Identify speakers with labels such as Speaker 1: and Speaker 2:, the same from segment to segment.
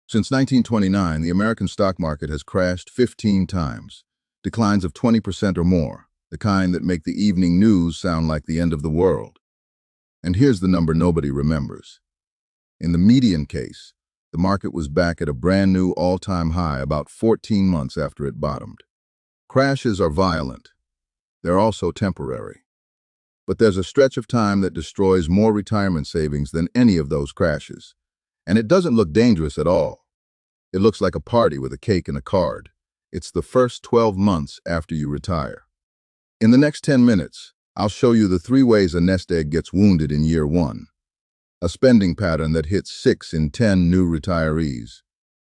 Speaker 1: Since 1929, the American stock market has crashed 15 times, declines of 20% or more, the kind that make the evening news sound like the end of the world. And here's the number nobody remembers. In the median case, the market was back at a brand new all-time high about 14 months after it bottomed. Crashes are violent. They're also temporary. But there's a stretch of time that destroys more retirement savings than any of those crashes. And it doesn't look dangerous at all. It looks like a party with a cake and a card. It's the first 12 months after you retire. In the next 10 minutes, I'll show you the 3 ways a nest egg gets wounded in year 1. A spending pattern that hits 6 in 10 new retirees.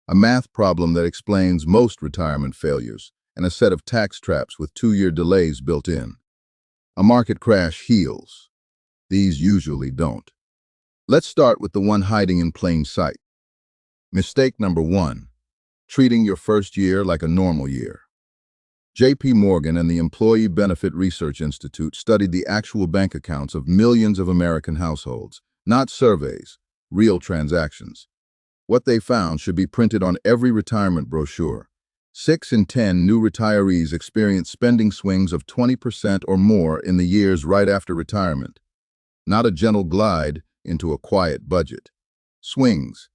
Speaker 1: A math problem that explains most retirement failures, and a set of tax traps with 2-year delays built in. A market crash heals. These usually don't. Let's start with the one hiding in plain sight. Mistake number 1, treating your first year like a normal year. J.P. Morgan and the Employee Benefit Research Institute studied the actual bank accounts of millions of American households, not surveys, real transactions. What they found should be printed on every retirement brochure. 6 in 10 new retirees experience spending swings of 20% or more in the years right after retirement. Not a gentle glide into a quiet budget. Swings.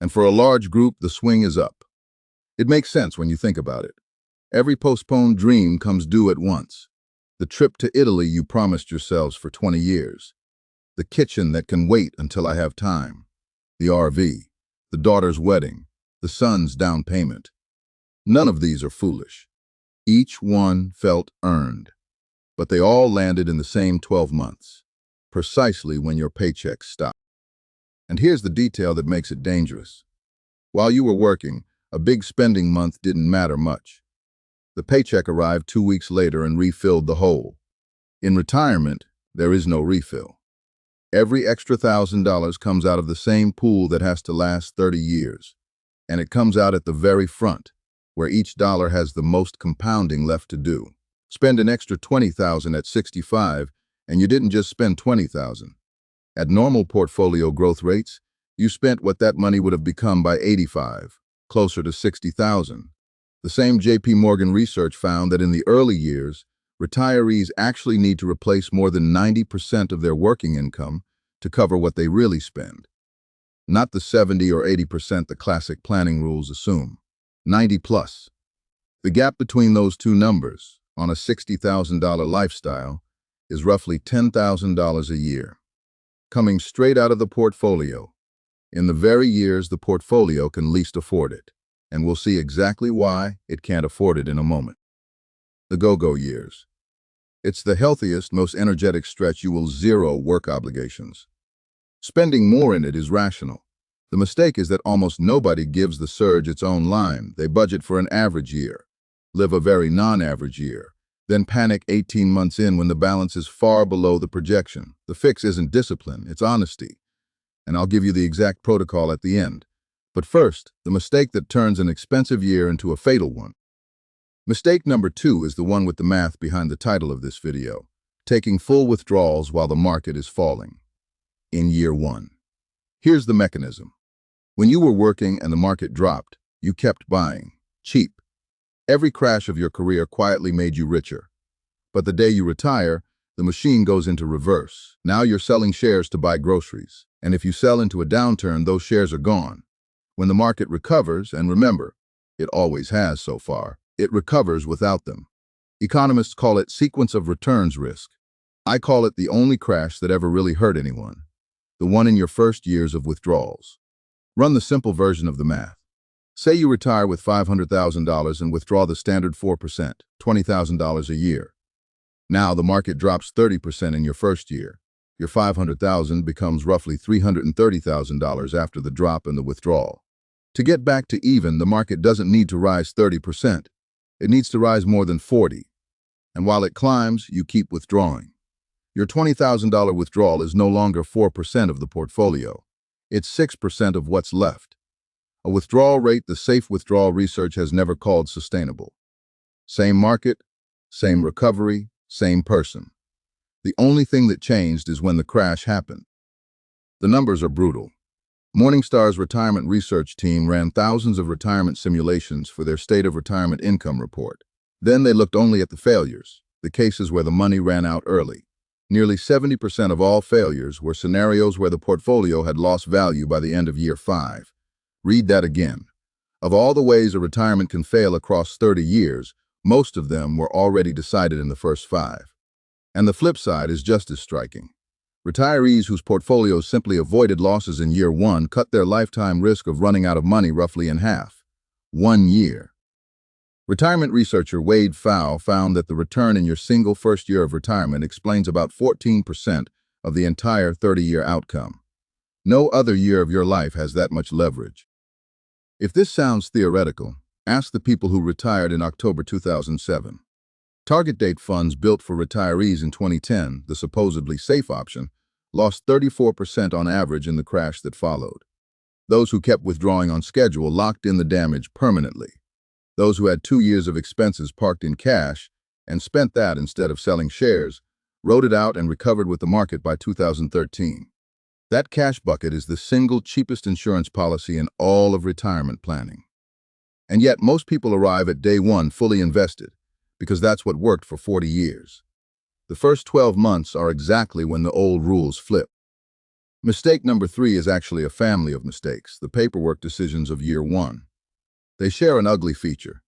Speaker 1: And for a large group, the swing is up. It makes sense when you think about it. Every postponed dream comes due at once. The trip to Italy you promised yourselves for 20 years. The kitchen that can wait until I have time. The RV. The daughter's wedding. The son's down payment. None of these are foolish. Each one felt earned. But they all landed in the same 12 months. Precisely when your paycheck stopped. And here's the detail that makes it dangerous. While you were working, a big spending month didn't matter much. The paycheck arrived 2 weeks later and refilled the hole. In retirement, there is no refill. Every extra $1,000 comes out of the same pool that has to last 30 years. And it comes out at the very front, where each dollar has the most compounding left to do. Spend an extra $20,000 at 65, and you didn't just spend $20,000. At normal portfolio growth rates, you spent what that money would have become by 85, closer to 60,000. The same J.P. Morgan research found that in the early years, retirees actually need to replace more than 90% of their working income to cover what they really spend. Not the 70 or 80% the classic planning rules assume. 90 plus. The gap between those two numbers, on a $60,000 lifestyle, is roughly $10,000 a year. Coming straight out of the portfolio, in the very years the portfolio can least afford it. And we'll see exactly why it can't afford it in a moment. The go-go years. It's the healthiest, most energetic stretch you will zero work obligations. Spending more in it is rational. The mistake is that almost nobody gives the surge its own line. They budget for an average year, live a very non-average year, then panic 18 months in when the balance is far below the projection. The fix isn't discipline, it's honesty. And I'll give you the exact protocol at the end. But first, the mistake that turns an expensive year into a fatal one. Mistake number 2 is the one with the math behind the title of this video, taking full withdrawals while the market is falling. In year 1. Here's the mechanism. When you were working and the market dropped, you kept buying, cheap. Every crash of your career quietly made you richer. But the day you retire, the machine goes into reverse. Now you're selling shares to buy groceries. And if you sell into a downturn, those shares are gone. When the market recovers, and remember, it always has so far, it recovers without them. Economists call it sequence of returns risk. I call it the only crash that ever really hurt anyone, the one in your first years of withdrawals. Run the simple version of the math. Say you retire with $500,000 and withdraw the standard 4%, $20,000 a year. Now the market drops 30% in your first year. Your $500,000 becomes roughly $330,000 after the drop and the withdrawal. To get back to even, the market doesn't need to rise 30%. It needs to rise more than 40%. And while it climbs, you keep withdrawing. Your $20,000 withdrawal is no longer 4% of the portfolio. It's 6% of what's left. A withdrawal rate the safe withdrawal research has never called sustainable. Same market, same recovery, same person. The only thing that changed is when the crash happened. The numbers are brutal. Morningstar's retirement research team ran thousands of retirement simulations for their State of Retirement Income report. Then they looked only at the failures, the cases where the money ran out early. Nearly 70% of all failures were scenarios where the portfolio had lost value by the end of year 5. Read that again. Of all the ways a retirement can fail across 30 years, most of them were already decided in the first 5. And the flip side is just as striking. Retirees whose portfolios simply avoided losses in year 1 cut their lifetime risk of running out of money roughly in half. 1 year. Retirement researcher Pfau found that the return in your single first year of retirement explains about 14% of the entire 30-year outcome. No other year of your life has that much leverage. If this sounds theoretical, ask the people who retired in October 2007. Target date funds built for retirees in 2010, the supposedly safe option, lost 34% on average in the crash that followed. Those who kept withdrawing on schedule locked in the damage permanently. Those who had 2 years of expenses parked in cash and spent that instead of selling shares, rode it out and recovered with the market by 2013. That cash bucket is the single cheapest insurance policy in all of retirement planning. And yet most people arrive at day 1 fully invested, because that's what worked for 40 years. The first 12 months are exactly when the old rules flip. Mistake number 3 is actually a family of mistakes, the paperwork decisions of year 1. They share an ugly feature.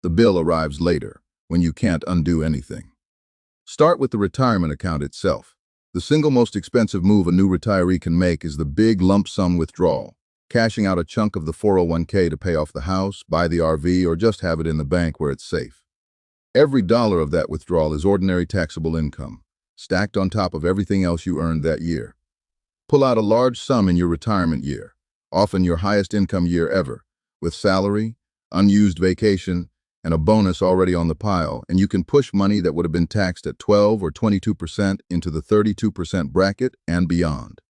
Speaker 1: The bill arrives later, when you can't undo anything. Start with the retirement account itself. The single most expensive move a new retiree can make is the big lump sum withdrawal, cashing out a chunk of the 401k to pay off the house, buy the RV, or just have it in the bank where it's safe. Every dollar of that withdrawal is ordinary taxable income, stacked on top of everything else you earned that year. Pull out a large sum in your retirement year, often your highest income year ever, with salary, unused vacation, and a bonus already on the pile, and you can push money that would have been taxed at 12 or 22% into the 32% bracket and beyond.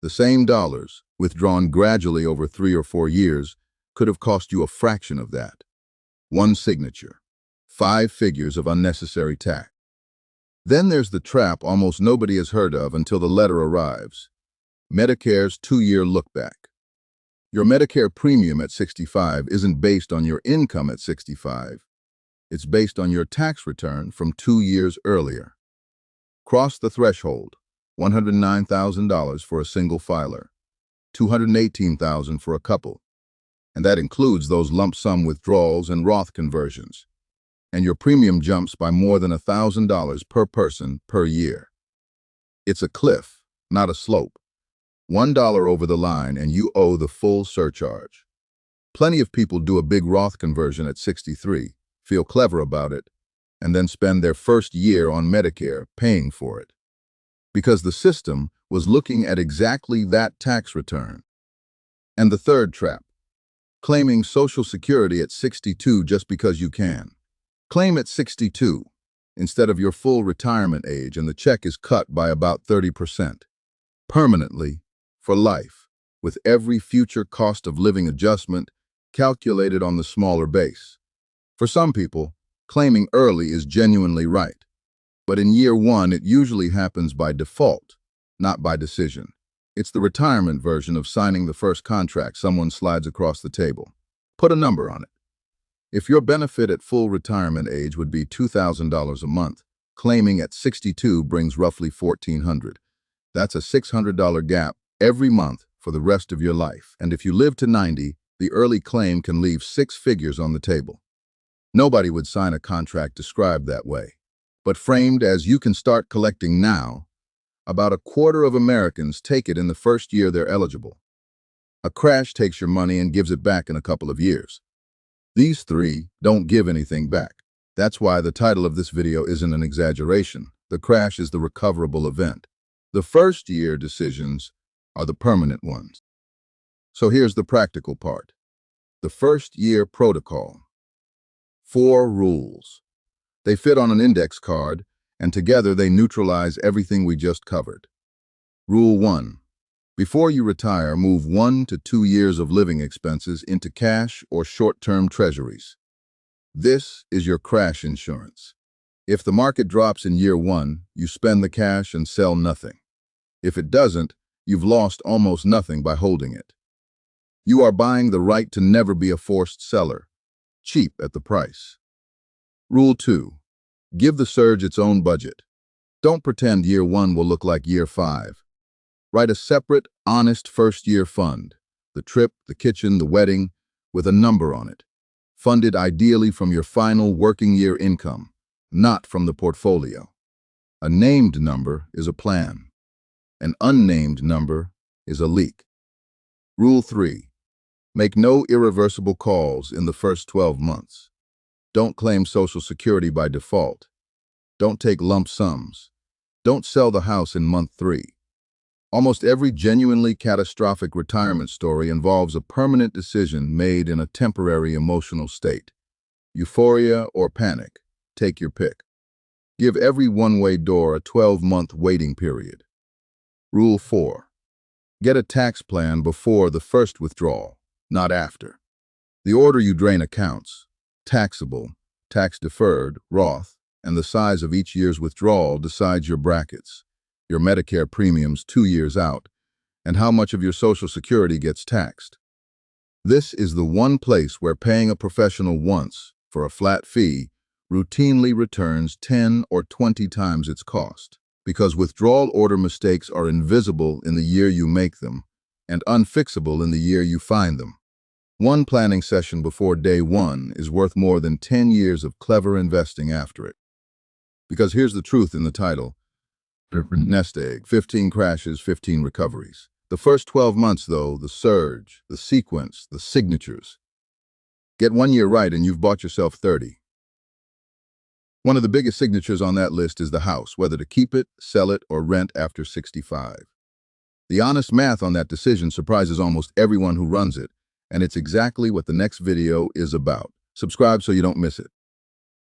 Speaker 1: The same dollars, withdrawn gradually over 3 or 4 years, could have cost you a fraction of that. One signature. 5 figures of unnecessary tax. Then there's the trap almost nobody has heard of until the letter arrives. Medicare's 2-year lookback. Your Medicare premium at 65 isn't based on your income at 65. It's based on your tax return from 2 years earlier. Cross the threshold, $109,000 for a single filer, $218,000 for a couple, and that includes those lump sum withdrawals and Roth conversions. And your premium jumps by more than $1,000 per person per year. It's a cliff, not a slope. $1 over the line and you owe the full surcharge. Plenty of people do a big Roth conversion at 63, feel clever about it, and then spend their first year on Medicare paying for it. Because the system was looking at exactly that tax return. And the third trap, claiming Social Security at 62 just because you can. Claim at 62 instead of your full retirement age and the check is cut by about 30%. Permanently, for life, with every future cost of living adjustment calculated on the smaller base. For some people, claiming early is genuinely right. But in year 1, it usually happens by default, not by decision. It's the retirement version of signing the first contract someone slides across the table. Put a number on it. If your benefit at full retirement age would be $2,000 a month, claiming at 62 brings roughly $1,400. That's a $600 gap every month for the rest of your life. And if you live to 90, the early claim can leave 6 figures on the table. Nobody would sign a contract described that way. But framed as you can start collecting now, about a quarter of Americans take it in the first year they're eligible. A crash takes your money and gives it back in a couple of years. These 3 don't give anything back. That's why the title of this video isn't an exaggeration. The crash is the recoverable event. The first year decisions are the permanent ones. So here's the practical part. The first year protocol. 4 rules. They fit on an index card, and together they neutralize everything we just covered. Rule 1. Before you retire, move 1 to 2 years of living expenses into cash or short-term treasuries. This is your crash insurance. If the market drops in year 1, you spend the cash and sell nothing. If it doesn't, you've lost almost nothing by holding it. You are buying the right to never be a forced seller, cheap at the price. Rule 2. Give the surge its own budget. Don't pretend year 1 will look like year 5. Write a separate, honest first-year fund. The trip, the kitchen, the wedding, with a number on it. Funded ideally from your final working year income, not from the portfolio. A named number is a plan. An unnamed number is a leak. Rule 3. Make no irreversible calls in the first 12 months. Don't claim Social Security by default. Don't take lump sums. Don't sell the house in month 3. Almost every genuinely catastrophic retirement story involves a permanent decision made in a temporary emotional state. Euphoria or panic, take your pick. Give every one-way door a 12-month waiting period. Rule 4. Get a tax plan before the first withdrawal, not after. The order you drain accounts, taxable, tax-deferred, Roth, and the size of each year's withdrawal decides your brackets, your Medicare premiums 2 years out, and how much of your Social Security gets taxed. This is the one place where paying a professional once, for a flat fee, routinely returns 10 or 20 times its cost, because withdrawal order mistakes are invisible in the year you make them and unfixable in the year you find them. One planning session before day 1 is worth more than 10 years of clever investing after it. Because here's the truth in the title. Nest egg, 15 crashes, 15 recoveries. The first 12 months, though, the surge, the sequence, the signatures. Get 1 year right and you've bought yourself 30. One of the biggest signatures on that list is the house, whether to keep it, sell it, or rent after 65. The honest math on that decision surprises almost everyone who runs it, and it's exactly what the next video is about. Subscribe so you don't miss it.